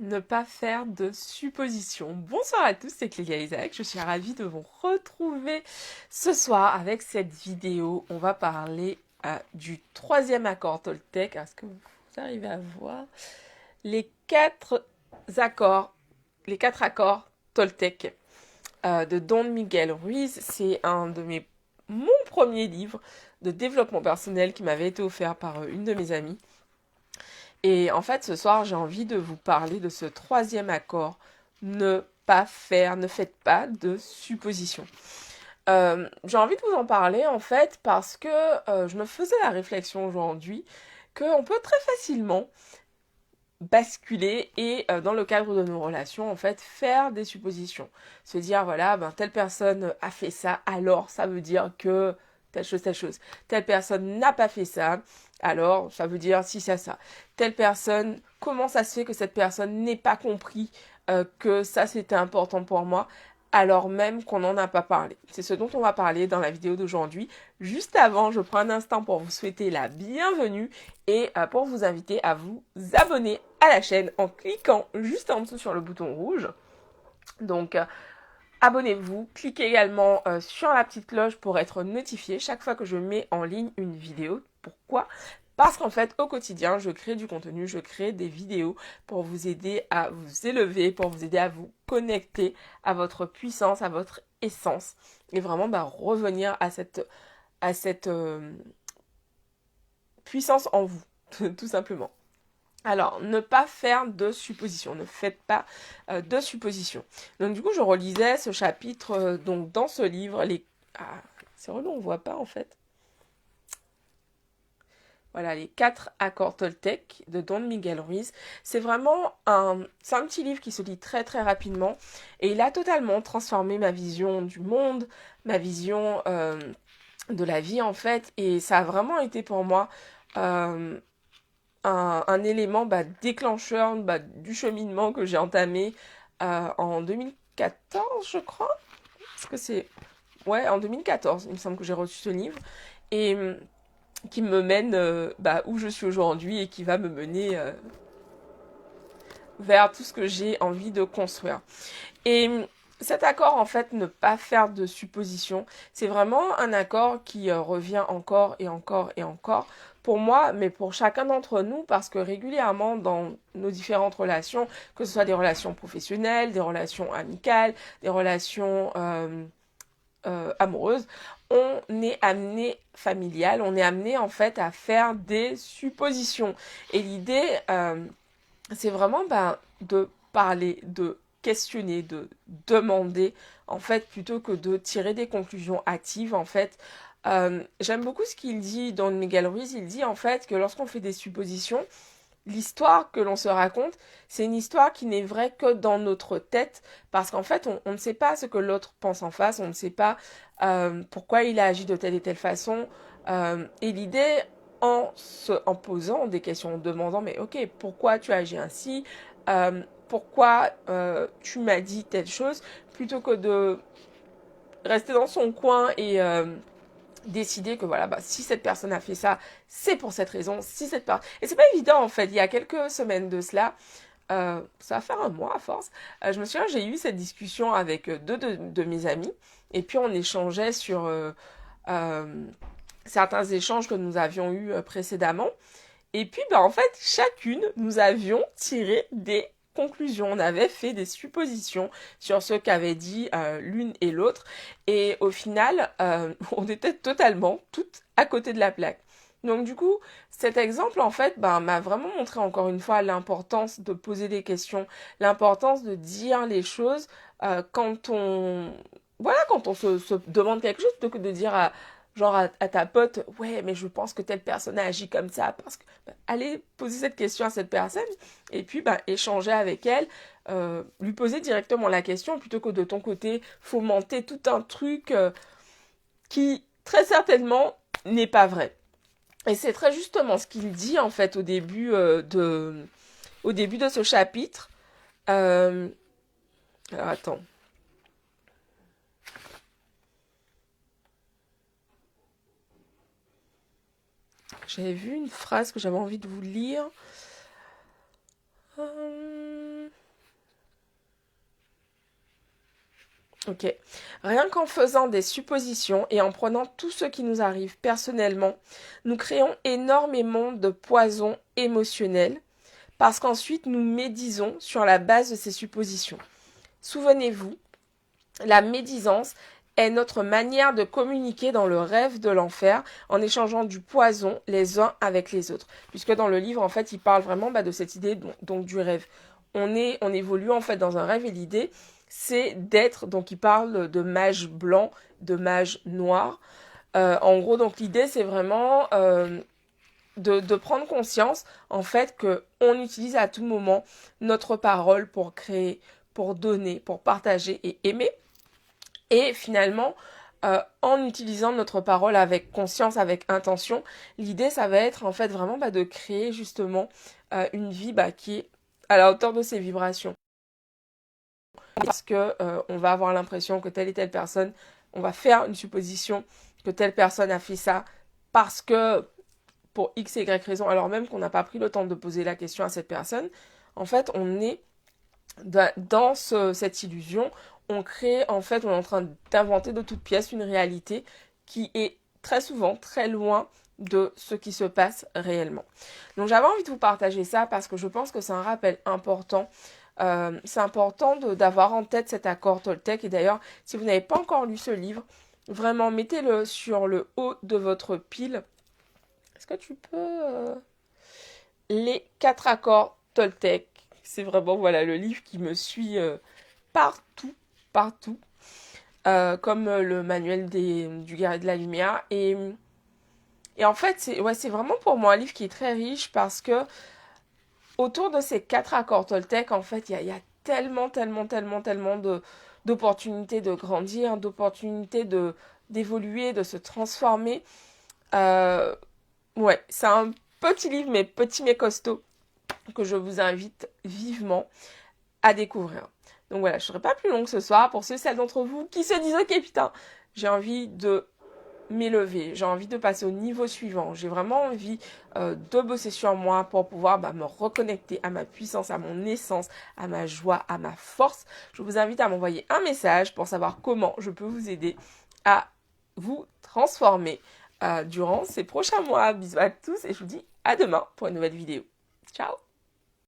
Ne pas faire de suppositions. Bonsoir à tous, c'est Clélia Isaac. Je suis ravie de vous retrouver ce soir avec cette vidéo. On va parler du troisième accord Toltec. Est-ce que vous arrivez à voir les accords, les quatre accords Toltec de Don Miguel Ruiz? C'est mon premier livre de développement personnel qui m'avait été offert par une de mes amies. Et en fait, ce soir, j'ai envie de vous parler de ce troisième accord. Ne faites pas de suppositions. J'ai envie de vous en parler en fait parce que je me faisais la réflexion aujourd'hui qu'on peut très facilement basculer et dans le cadre de nos relations en fait faire des suppositions. Se dire voilà, ben telle personne a fait ça, alors ça veut dire que telle chose, telle chose. Telle personne n'a pas fait ça, alors ça veut dire si ça, ça. Telle personne, comment ça se fait que cette personne n'ait pas compris que ça c'était important pour moi alors même qu'on n'en a pas parlé. C'est ce dont on va parler dans la vidéo d'aujourd'hui. Juste avant, je prends un instant pour vous souhaiter la bienvenue et pour vous inviter à vous abonner à la chaîne en cliquant juste en dessous sur le bouton rouge. Donc, abonnez-vous, cliquez également sur la petite cloche pour être notifié chaque fois que je mets en ligne une vidéo. Pourquoi ? Parce qu'en fait, au quotidien, je crée du contenu, je crée des vidéos pour vous aider à vous élever, pour vous aider à vous connecter à votre puissance, à votre essence, et vraiment revenir à cette puissance en vous, tout simplement. Alors, ne pas faire de suppositions, ne faites pas de suppositions. Donc du coup, je relisais ce chapitre, donc dans ce livre, Ah, c'est relou, on voit pas en fait. Voilà, les quatre accords Toltec de Don Miguel Ruiz. C'est un petit livre qui se lit très très rapidement et il a totalement transformé ma vision du monde, ma vision de la vie en fait, et ça a vraiment été pour moi euh, un élément déclencheur du cheminement que j'ai entamé en 2014, je crois. Parce que c'est... Ouais, en 2014, il me semble que j'ai reçu ce livre. Et qui me mène où je suis aujourd'hui et qui va me mener vers tout ce que j'ai envie de construire. Et cet accord, en fait, ne pas faire de suppositions, c'est vraiment un accord qui revient encore et encore et encore pour moi, mais pour chacun d'entre nous, parce que régulièrement dans nos différentes relations, que ce soit des relations professionnelles, des relations amicales, des relations amoureuses, on est amené familial, on est amené en fait à faire des suppositions. Et l'idée, c'est vraiment de parler, de questionner, de demander, en fait, plutôt que de tirer des conclusions hâtives, en fait. J'aime beaucoup ce qu'il dit dans Miguel Ruiz, il dit en fait que lorsqu'on fait des suppositions, l'histoire que l'on se raconte, c'est une histoire qui n'est vraie que dans notre tête, parce qu'en fait, on ne sait pas ce que l'autre pense en face, on ne sait pas pourquoi il a agi de telle et telle façon. Et l'idée, en posant des questions, en demandant, mais ok, pourquoi tu as agi ainsi pourquoi tu m'as dit telle chose, plutôt que de rester dans son coin et décider que voilà, si cette personne a fait ça, c'est pour cette raison, si cette personne... Et c'est pas évident en fait, il y a quelques semaines de cela, ça va faire un mois à force, je me souviens, j'ai eu cette discussion avec deux de mes amis, et puis on échangeait sur euh, certains échanges que nous avions eus précédemment, et puis en fait, chacune, nous avions tiré des conclusions, on avait fait des suppositions sur ce qu'avaient dit l'une et l'autre, et au final, on était totalement toutes à côté de la plaque. Donc du coup, cet exemple, en fait, m'a vraiment montré encore une fois l'importance de poser des questions, l'importance de dire les choses quand on... Voilà, quand on se demande quelque chose, plutôt que de dire à ta pote, ouais, mais je pense que telle personne a agi comme ça, parce que, allez poser cette question à cette personne, et puis, échanger avec elle, lui poser directement la question, plutôt que de ton côté, fomenter tout un truc qui, très certainement, n'est pas vrai. Et c'est très justement ce qu'il dit en fait au début de ce chapitre. Euh, alors attends. J'avais vu une phrase que j'avais envie de vous lire. Ok. Rien qu'en faisant des suppositions et en prenant tout ce qui nous arrive personnellement, nous créons énormément de poison émotionnel parce qu'ensuite nous médisons sur la base de ces suppositions. Souvenez-vous, la médisance est notre manière de communiquer dans le rêve de l'enfer en échangeant du poison les uns avec les autres. Puisque dans le livre, en fait, il parle vraiment de cette idée donc du rêve. On évolue en fait dans un rêve et l'idée, c'est d'être, donc il parle de mage blanc, de mage noir. En gros, donc l'idée, c'est vraiment de prendre conscience, en fait, que on utilise à tout moment notre parole pour créer, pour donner, pour partager et aimer. Et finalement, en utilisant notre parole avec conscience, avec intention, l'idée, ça va être en fait vraiment de créer justement une vie qui est à la hauteur de ses vibrations. Parce que on va avoir l'impression que telle et telle personne, on va faire une supposition que telle personne a fait ça parce que pour X et Y raison, alors même qu'on n'a pas pris le temps de poser la question à cette personne, en fait, on est dans cette illusion, on crée, en fait, on est en train d'inventer de toutes pièces une réalité qui est très souvent très loin de ce qui se passe réellement. Donc j'avais envie de vous partager ça parce que je pense que c'est un rappel important. C'est important d'avoir en tête cet accord Toltec. Et d'ailleurs, si vous n'avez pas encore lu ce livre, vraiment mettez-le sur le haut de votre pile. Est-ce que tu peux... Les 4 accords Toltec. C'est vraiment voilà le livre qui me suit partout, partout. Comme le manuel du guerrier de la lumière. Et en fait, c'est vraiment pour moi un livre qui est très riche parce que autour de ces 4 accords Toltec, en fait, il y a tellement, tellement, tellement, tellement d'opportunités de grandir, d'opportunités d'évoluer, de se transformer. Euh, ouais, c'est un petit livre, mais petit mais costaud, que je vous invite vivement à découvrir. Donc voilà, je ne serai pas plus longue ce soir. Pour ceux et celles d'entre vous qui se disent, ok putain, j'ai envie de m'élever, j'ai envie de passer au niveau suivant, j'ai vraiment envie de bosser sur moi pour pouvoir me reconnecter à ma puissance, à mon essence, à ma joie, à ma force. Je vous invite à m'envoyer un message pour savoir comment je peux vous aider à vous transformer durant ces prochains mois. Bisous à tous et je vous dis à demain pour une nouvelle vidéo. Ciao!